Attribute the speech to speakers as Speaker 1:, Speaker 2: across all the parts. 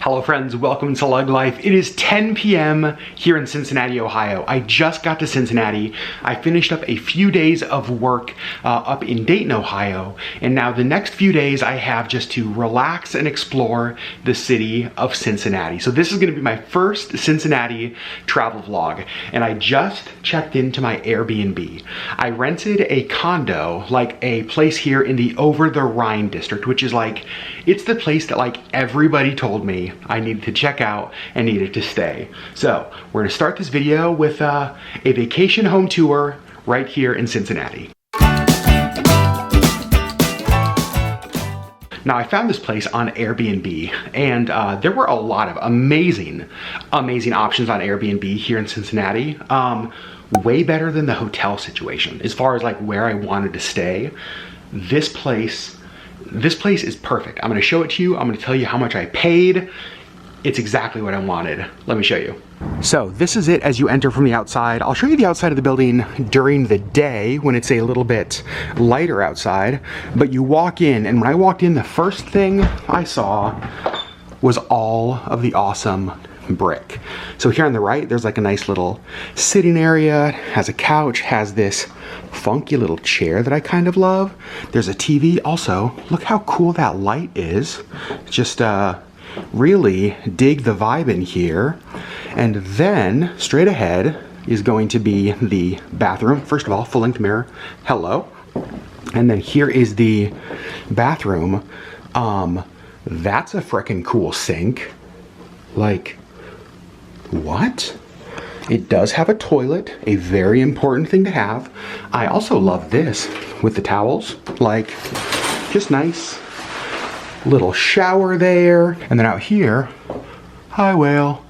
Speaker 1: Hello friends, welcome to LeggLife. It is 10 p.m. here in Cincinnati, Ohio. I just got to Cincinnati. I finished up a few days of work up in Dayton, Ohio, and now the next few days I have just to relax and explore the city of Cincinnati. So this is gonna be my first Cincinnati travel vlog, and I just checked into my Airbnb. I rented a condo, like a place here in the Over the Rhine district, which is like, it's the place that like everybody told me I needed to check out and needed to stay. So we're gonna start this video with a vacation home tour right here in Cincinnati. Now I found this place on Airbnb, and there were a lot of amazing options on Airbnb here in Cincinnati. Way better than the hotel situation as far as like where I wanted to stay. This place is perfect. I'm gonna show it to you. I'm gonna tell you how much I paid. It's exactly what I wanted. Let me show you. So this is it as you enter from the outside. I'll show you the outside of the building during the day when it's a little bit lighter outside. But you walk in, and when I walked in, the first thing I saw was all of the awesome brick. So here on the right, there's like a nice little sitting area, has a couch, has this funky little chair that I kind of love. There's a TV. Also, look how cool that light is. Just really dig the vibe in here. And then straight ahead is going to be the bathroom. First of all, full-length mirror. Hello. And then here is the bathroom. That's a frickin' cool sink. Like, what? It does have a toilet, a very important thing to have. I also love this with the towels, like just nice. Little shower there. And then out here, hi whale,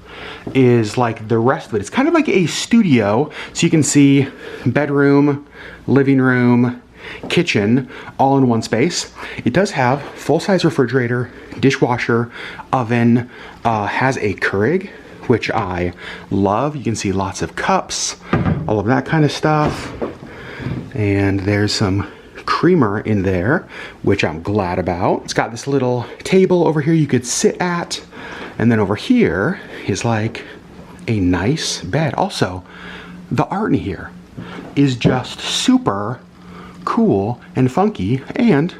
Speaker 1: is like the rest of it. It's kind of like a studio, so you can see bedroom, living room, kitchen, all in one space. It does have full-size refrigerator, dishwasher, oven, has a Keurig, which I love. You can see lots of cups, all of that kind of stuff. And there's some creamer in there, which I'm glad about. It's got this little table over here you could sit at. And then over here is like a nice bed. Also, the art in here is just super cool and funky, and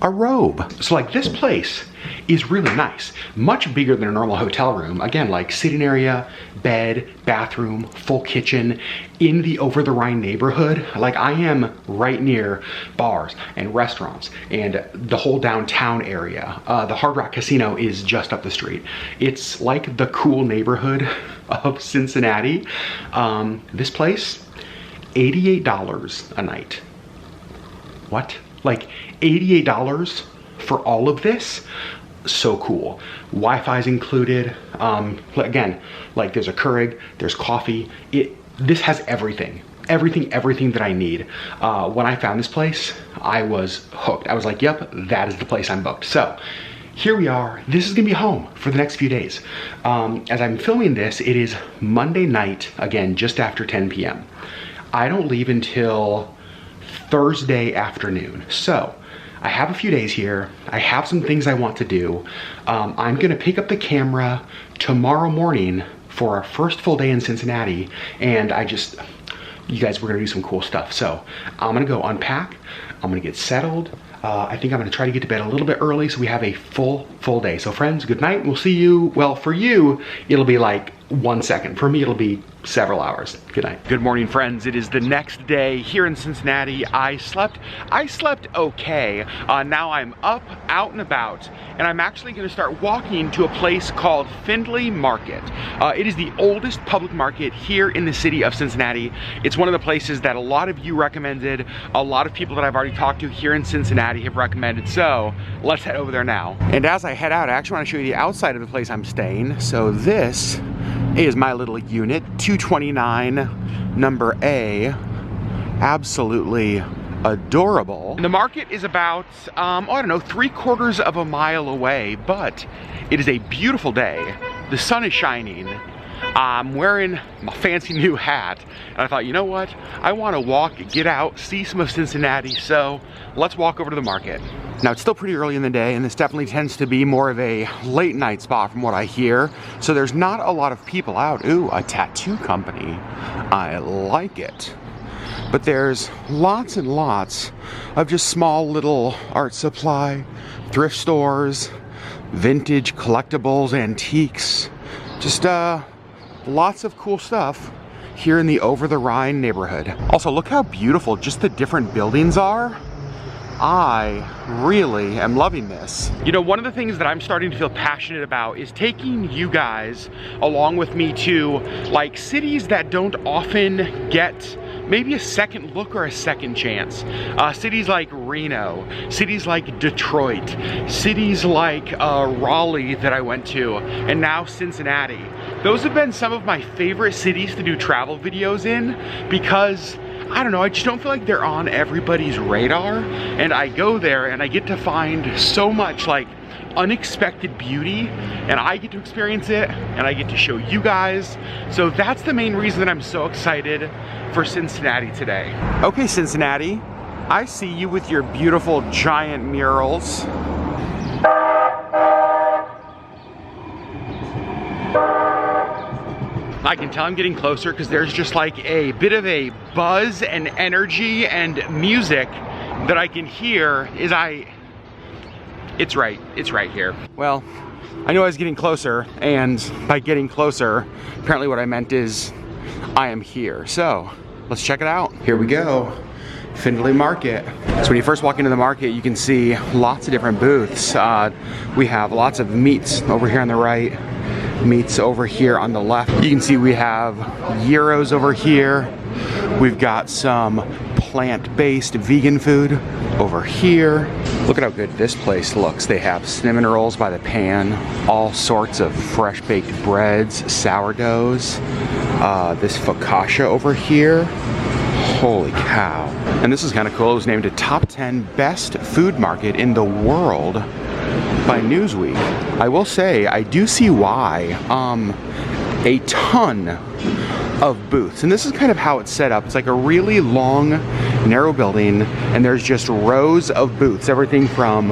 Speaker 1: a robe. So like this place is really nice, much bigger than a normal hotel room. Again, like sitting area, bed, bathroom, full kitchen in the Over the Rhine neighborhood. Like I am right near bars and restaurants and the whole downtown area. The Hard Rock Casino is just up the street. It's like the cool neighborhood of Cincinnati. This place, $88 a night. What? Like $88 for all of this? So cool. Wi-Fi's included. Again, like there's a Keurig, there's coffee. This has everything that I need. When I found this place, I was hooked. I was like, yep, that is the place I'm booked. So here we are. This is gonna be home for the next few days. As I'm filming this, it is Monday night, again, just after 10 p.m. I don't leave until Thursday afternoon. So I have a few days here. I have some things I want to do. I'm gonna pick up the camera tomorrow morning for our first full day in Cincinnati, and you guys, we're gonna do some cool stuff. So I'm gonna go unpack, I'm gonna get settled. I think I'm gonna try to get to bed a little bit early so we have a full day. So friends, good night. We'll see you, well, for you, it'll be like 1 second. For me, it'll be several hours. Good night. Good morning, friends. It is the next day here in Cincinnati. I slept okay. Now I'm up, out and about, and I'm actually gonna start walking to a place called FINDLAY Market. It is the oldest public market here in the city of Cincinnati. It's one of the places that a lot of you recommended. A lot of people that I've already talked to here in Cincinnati have recommended. So let's head over there now. And as I head out, I actually wanna show you the outside of the place I'm staying. So this is my little unit, 229 number A. Absolutely adorable. The market is about, I don't know, 3/4 of a mile away, but it is a beautiful day. The sun is shining. I'm wearing my fancy new hat, and I thought, you know what? I want to walk, get out, see some of Cincinnati, so let's walk over to the market. Now, it's still pretty early in the day, and this definitely tends to be more of a late night spot from what I hear, so there's not a lot of people out. Ooh, a tattoo company. I like it. But there's lots and lots of just small little art supply, thrift stores, vintage collectibles, antiques, just lots of cool stuff here in the Over the Rhine neighborhood. Also, look how beautiful just the different buildings are. I really am loving this. You know, one of the things that I'm starting to feel passionate about is taking you guys along with me to like cities that don't often get maybe a second look or a second chance. Cities like Reno, cities like Detroit, cities like Raleigh that I went to, and now Cincinnati. Those have been some of my favorite cities to do travel videos in because I don't know, I just don't feel like they're on everybody's radar, and I go there and I get to find so much like unexpected beauty, and I get to experience it and I get to show you guys. So that's the main reason that I'm so excited for Cincinnati today. Okay, Cincinnati, I see you with your beautiful giant murals. I can tell I'm getting closer because there's just like a bit of a buzz and energy and music that I can hear it's right here. Well, I knew I was getting closer, and by getting closer, apparently what I meant is I am here. So let's check it out. Here we go. Findlay Market. So when you first walk into the market, you can see lots of different booths. We have lots of meats over here on the right, meats over here on the left. You can see we have gyros over here. We've got some plant-based vegan food over here. Look at how good this place looks. They have cinnamon rolls by the pan, all sorts of fresh baked breads, sourdoughs, this focaccia over here. Holy cow. And this is kind of cool. It was named a top 10 best food market in the world by Newsweek. I will say, I do see why. A ton of booths, and this is kind of how it's set up. It's like a really long, narrow building, and there's just rows of booths, everything from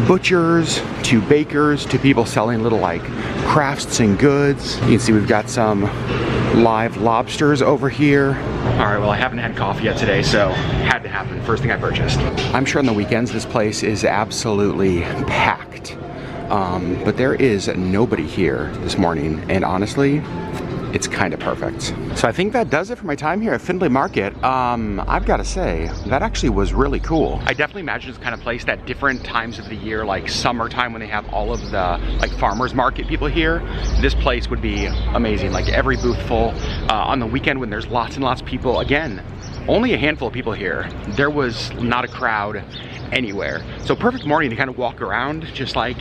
Speaker 1: butchers to bakers to people selling little like crafts and goods. You can see we've got some live lobsters over here. All right, well, I haven't had coffee yet today, so had to happen. First thing I purchased. I'm sure on the weekends this place is absolutely packed, but there is nobody here this morning, and honestly, it's kind of perfect. So I think that does it for my time here at Findlay Market. I've got to say, that actually was really cool. I definitely imagine this kind of place at different times of the year, like summertime when they have all of the like farmers market people here. This place would be amazing, like every booth full. On the weekend when there's lots and lots of people, again, only a handful of people here. There was not a crowd anywhere. So perfect morning to kind of walk around, just like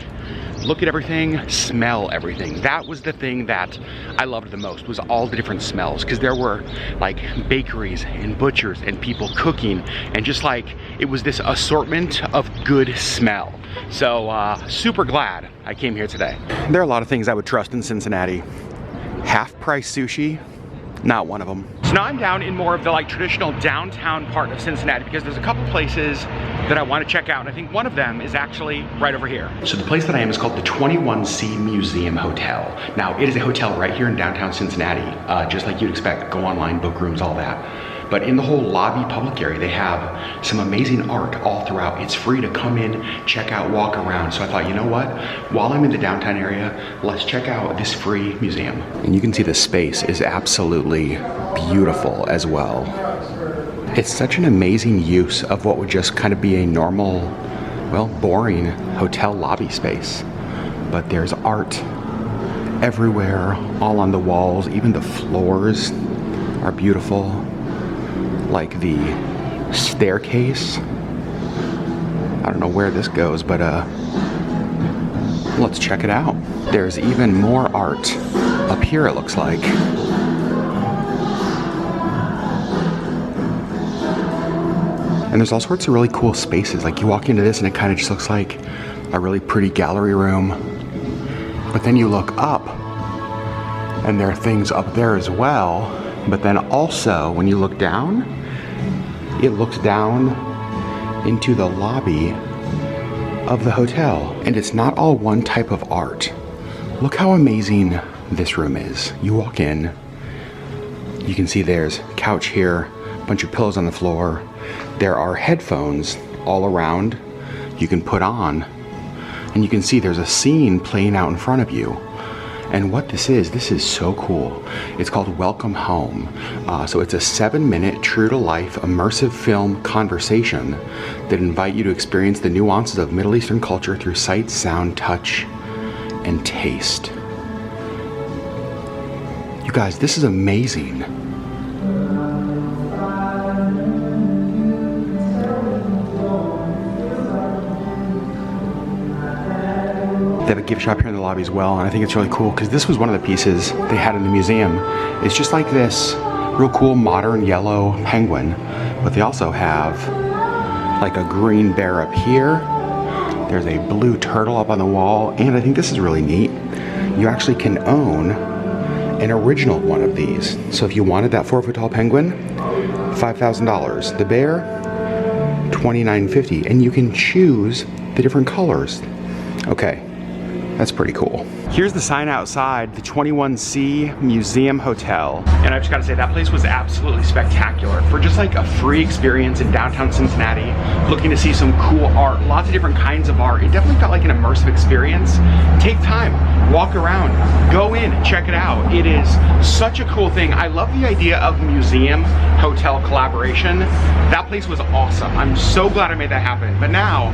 Speaker 1: look at everything, smell everything. That was the thing that I loved the most, was all the different smells, because there were like bakeries and butchers and people cooking, and just like it was this assortment of good smell. So super glad I came here today. There are a lot of things I would trust in Cincinnati. Half-price sushi, not one of them. So now I'm down in more of the like traditional downtown part of Cincinnati because there's a couple places that I want to check out, and I think one of them is actually right over here. So the place that I am is called the 21C Museum Hotel. Now it is a hotel right here in downtown Cincinnati, just like you'd expect. Go online, book rooms, all that. But in the whole lobby public area, they have some amazing art all throughout. It's free to come in, check out, walk around. So I thought, you know what? While I'm in the downtown area, let's check out this free museum. And you can see the space is absolutely beautiful as well. It's such an amazing use of what would just kind of be a normal, well, boring hotel lobby space. But there's art everywhere, all on the walls. Even the floors are beautiful. Like the staircase. I don't know where this goes, but let's check it out. There's even more art up here, it looks like. And there's all sorts of really cool spaces. Like you walk into this and it kind of just looks like a really pretty gallery room. But then you look up, And there are things up there as well. But then also, when you look down, it looks down into the lobby of the hotel. And it's not all one type of art. Look how amazing this room is. You walk in, you can see there's a couch here, a bunch of pillows on the floor. There are headphones all around you can put on. And you can see there's a scene playing out in front of you. And what this is so cool. It's called Welcome Home. So it's a 7-minute, true-to-life, immersive film conversation that invite you to experience the nuances of Middle Eastern culture through sight, sound, touch, and taste. You guys, this is amazing. They have a gift shop here in the lobby as well, and I think it's really cool because this was one of the pieces they had in the museum. It's just like this real cool modern yellow penguin, but they also have like a green bear up here. There's a blue turtle up on the wall, and I think this is really neat. You actually can own an original one of these. So if you wanted that 4-foot tall penguin, $5,000. The bear, $29.50, and you can choose the different colors. Okay. That's pretty cool. Here's the sign outside, the 21C Museum Hotel. And I've just gotta say, that place was absolutely spectacular. For just like a free experience in downtown Cincinnati, looking to see some cool art, lots of different kinds of art. It definitely felt like an immersive experience. Take time, walk around, go in, check it out. It is such a cool thing. I love the idea of museum hotel collaboration. That place was awesome. I'm so glad I made that happen. But now,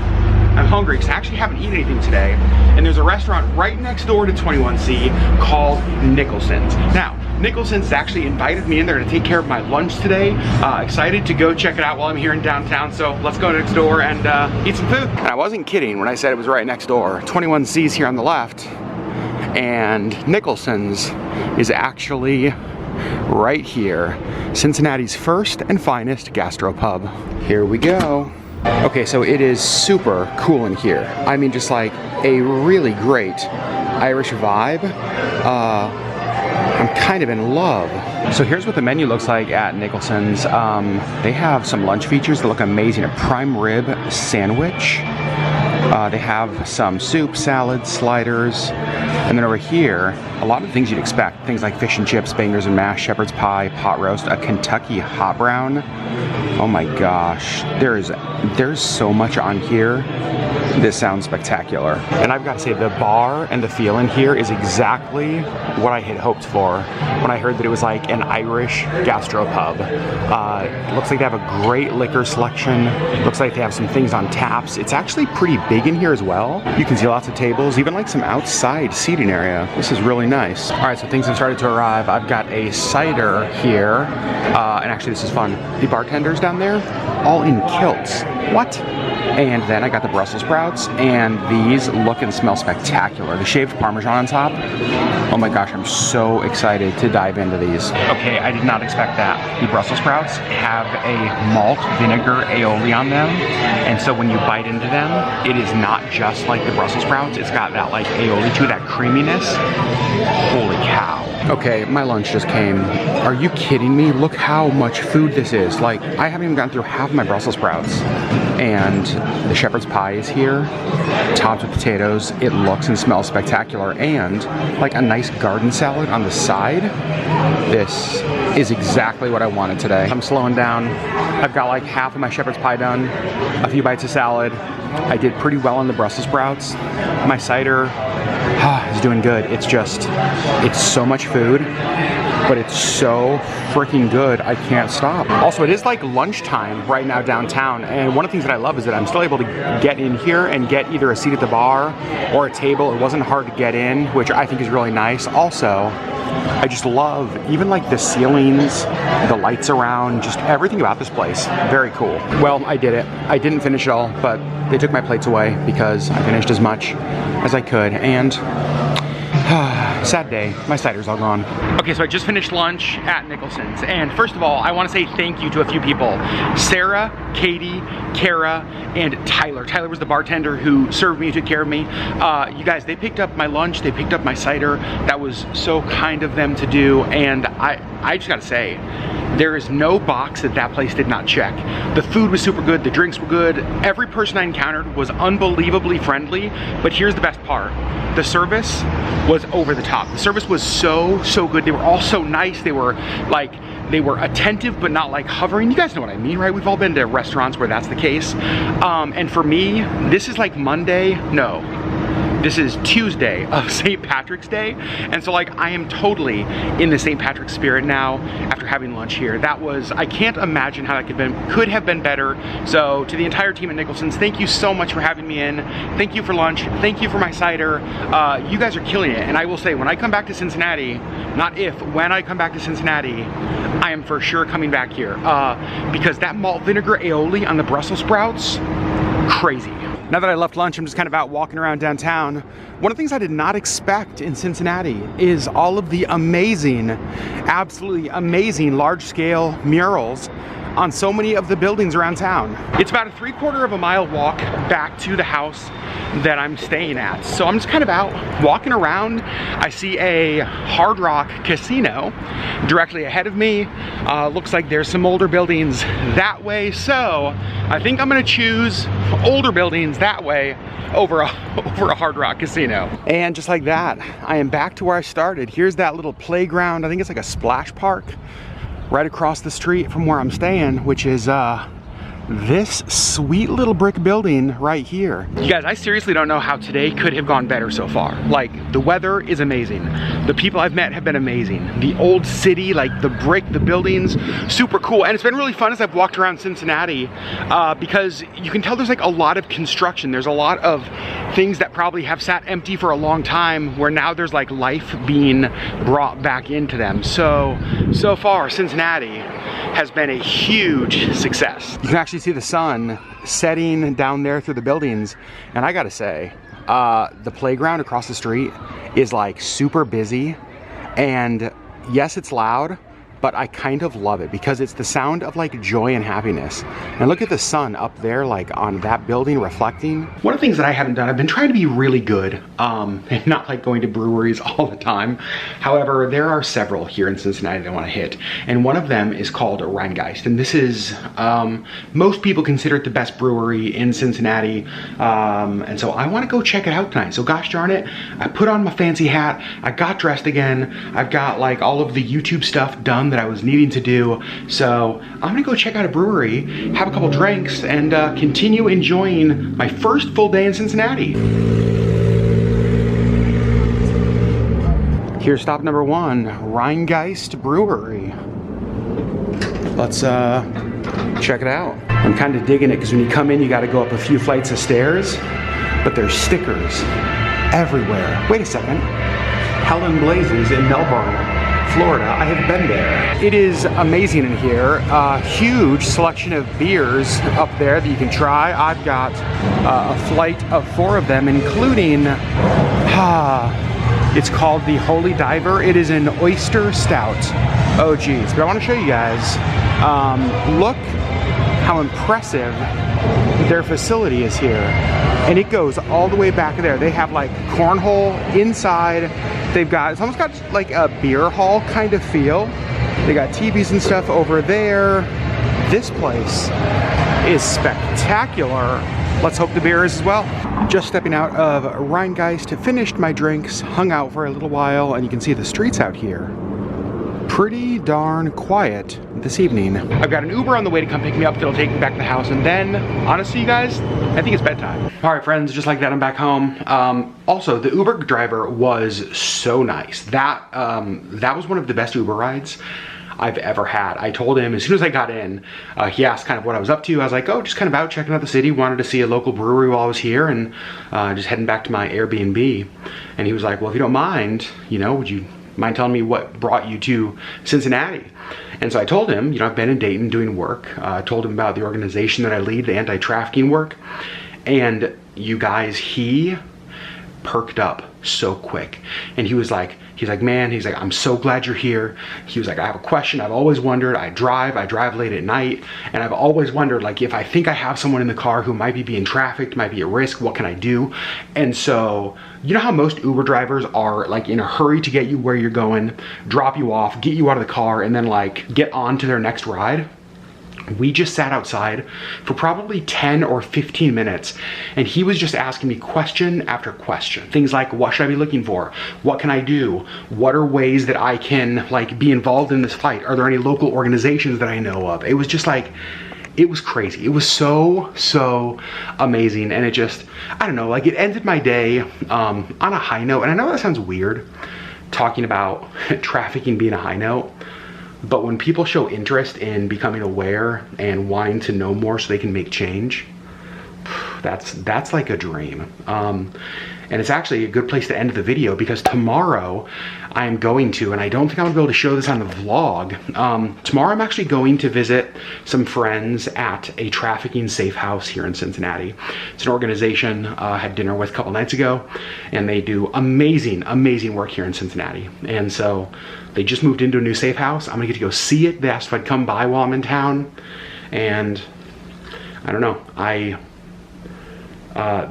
Speaker 1: I'm hungry because I actually haven't eaten anything today. And there's a restaurant right next door to 21C called Nicholson's. Now, Nicholson's actually invited me in there to take care of my lunch today. Excited to go check it out while I'm here in downtown. So let's go next door and eat some food. And I wasn't kidding when I said it was right next door. 21C's here on the left, and Nicholson's is actually right here. Cincinnati's first and finest gastropub. Here we go. Okay, so it is super cool in here. I mean, just like a really great Irish vibe. I'm kind of in love. So here's what the menu looks like at Nicholson's. They have some lunch features that look amazing. A prime rib sandwich. They have some soup, salad, sliders. And then over here, a lot of things you'd expect. Things like fish and chips, bangers and mash, shepherd's pie, pot roast, a Kentucky hot brown. Oh my gosh, there's so much on here. This sounds spectacular. And I've got to say, the bar and the feel in here is exactly what I had hoped for when I heard that it was like an Irish gastropub. It looks like they have a great liquor selection. Looks like they have some things on taps. It's actually pretty big in here as well. You can see lots of tables, even like some outside seating area. This is really nice. All right, so things have started to arrive. I've got a cider here. And actually this is fun. The bartenders down there, all in kilts. What? And then I got the Brussels sprouts, and these look and smell spectacular. The shaved Parmesan on top. Oh my gosh, I'm so excited to dive into these. Okay, I did not expect that. The Brussels sprouts have a malt vinegar aioli on them, and so when you bite into them, it is not just like the Brussels sprouts. It's got that like aioli to that creaminess. Holy cow. Okay, my lunch just came. Are you kidding me? Look how much food this is. Like, I haven't even gotten through half of my Brussels sprouts. And the shepherd's pie is here, topped with potatoes. It looks and smells spectacular. And like a nice garden salad on the side. This is exactly what I wanted today. I'm slowing down. I've got like half of my shepherd's pie done, a few bites of salad. I did pretty well on the Brussels sprouts. My cider is doing good. It's so much food, but it's so freaking good, I can't stop. Also, it is like lunchtime right now downtown, and one of the things that I love is that I'm still able to get in here and get either a seat at the bar or a table. It wasn't hard to get in, which I think is really nice. Also, I just love even like the ceilings, the lights around, just everything about this place. Very cool. Well, I did it. I didn't finish it all, but they took my plates away because I finished as much as I could, and Sad day, my cider's all gone. Okay, so I just finished lunch at Nicholson's, and first of all, I want to say thank you to a few people. Sarah, Katie, Kara, and Tyler. Tyler was the bartender who served me, took care of me. You guys, they picked up my lunch, they picked up my cider. That was so kind of them to do, and I just gotta say, there is no box that that place did not check. The food was super good, the drinks were good, every person I encountered was unbelievably friendly, but here's the best part. The service was over the top. The service was so good. They were all so nice. They were attentive, but not like hovering. You guys know what I mean, right? We've all been to restaurants where that's the case. And for me, this is like Monday, no. This is Tuesday of St. Patrick's Day, and so like I am totally in the St. Patrick's spirit now after having lunch here. That was, I can't imagine how that could have been better. So to the entire team at Nicholson's, thank you so much for having me in. Thank you for lunch. Thank you for my cider. You guys are killing it, and I will say, when I come back to Cincinnati, not if, when I come back to Cincinnati, I am for sure coming back here because that malt vinegar aioli on the Brussels sprouts, crazy. Now that I left lunch, I'm just kind of out walking around downtown. One of the things I did not expect in Cincinnati is all of the amazing, absolutely amazing large-scale murals on so many of the buildings around town. It's about a 3/4 of a mile walk back to the house that I'm staying at. So I'm just kind of out walking around. I see a Hard Rock casino directly ahead of me. Looks like there's some older buildings that way. So I think I'm gonna choose older buildings that way over a Hard Rock casino. And just like that, I am back to where I started. Here's that little playground. I think it's like a splash park right across the street from where I'm staying, which is this sweet little brick building right here. You guys, I seriously don't know how today could have gone better so far. Like, the weather is amazing. The people I've met have been amazing. The old city, like the brick, the buildings, super cool. And it's been really fun as I've walked around Cincinnati because you can tell there's like a lot of construction. There's a lot of things that probably have sat empty for a long time where now there's like life being brought back into them. So far, Cincinnati has been a huge success. You can actually see the sun setting down there through the buildings, and I gotta say, the playground across the street is like super busy, and yes, it's loud, but I kind of love it because it's the sound of like joy and happiness. And look at the sun up there, like on that building reflecting. One of the things that I haven't done, I've been trying to be really good and not like going to breweries all the time. However, there are several here in Cincinnati that I want to hit. And one of them is called Rhinegeist. And this is, most people consider it the best brewery in Cincinnati. And so I want to go check it out tonight. So gosh darn it, I put on my fancy hat, I got dressed again, I've got like all of the YouTube stuff done that I was needing to do. So I'm gonna go check out a brewery, have a couple drinks, and continue enjoying my first full day in Cincinnati. Here's stop number 1, Rhinegeist Brewery. Let's check it out. I'm kind of digging it because when you come in, you got to go up a few flights of stairs, but there's stickers everywhere. Wait a second. Helen Blazes in Melbourne, Florida. I have been there. It is amazing in here. Huge selection of beers up there that you can try. I've got a flight of 4 of them, including, it's called the Holy Diver. It is an oyster stout. Oh geez, but I want to show you guys, look how impressive their facility is here. And it goes all the way back there. They have like cornhole inside. They've got, it's almost got like a beer hall kind of feel. They got TVs and stuff over there. This place is spectacular. Let's hope the beer is as well. Just stepping out of Rhinegeist, finished my drinks, hung out for a little while, and you can see the streets out here. Pretty darn quiet this evening. I've got an Uber on the way to come pick me up that'll take me back to the house, and then, honestly you guys, I think it's bedtime. All right friends, just like that I'm back home. Also, the Uber driver was so nice. That was one of the best Uber rides I've ever had. I told him as soon as I got in, he asked kind of what I was up to. I was like, oh, just kind of out checking out the city, wanted to see a local brewery while I was here, and just heading back to my Airbnb. And he was like, well, if you don't mind, you know, would you mind telling me what brought you to Cincinnati? And so I told him, you know, I've been in Dayton doing work. I told him about the organization that I lead, the anti-trafficking work. And you guys, he perked up so quick. And he's like, man, he's like, I'm so glad you're here. He was like, I have a question. I've always wondered, I drive late at night, and I've always wondered, like, if I think I have someone in the car who might be being trafficked, might be at risk, what can I do? And so, you know how most Uber drivers are like in a hurry to get you where you're going, drop you off, get you out of the car, and then like get on to their next ride? We just sat outside for probably 10 or 15 minutes, and he was just asking me question after question. Things like, what should I be looking for? What can I do? What are ways that I can like be involved in this fight? Are there any local organizations that I know of? It was just like, it was crazy. It was so amazing. And it just, I don't know, like it ended my day on a high note. And I know that sounds weird, talking about trafficking being a high note. But when people show interest in becoming aware and wanting to know more so they can make change, that's like a dream. And it's actually a good place to end the video, because tomorrow I am going to, and I don't think I'm gonna be able to show this on the vlog, tomorrow I'm actually going to visit some friends at a trafficking safe house here in Cincinnati. It's an organization I had dinner with a couple nights ago, and they do amazing work here in Cincinnati. And so they just moved into a new safe house. I'm gonna get to go see it. They asked if I'd come by while I'm in town, and I don't know,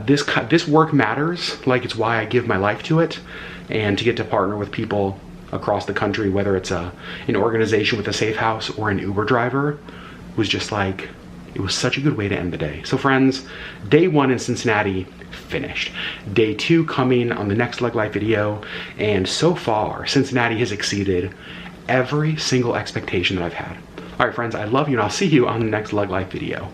Speaker 1: this work matters. Like, it's why I give my life to it, and to get to partner with people across the country, whether it's an organization with a safe house or an Uber driver, was just like, it was such a good way to end the day. So friends, day 1 in Cincinnati finished. Day 2 coming on the next LeggLife video, and so far Cincinnati has exceeded every single expectation that I've had. All right friends, I love you, and I'll see you on the next LeggLife video.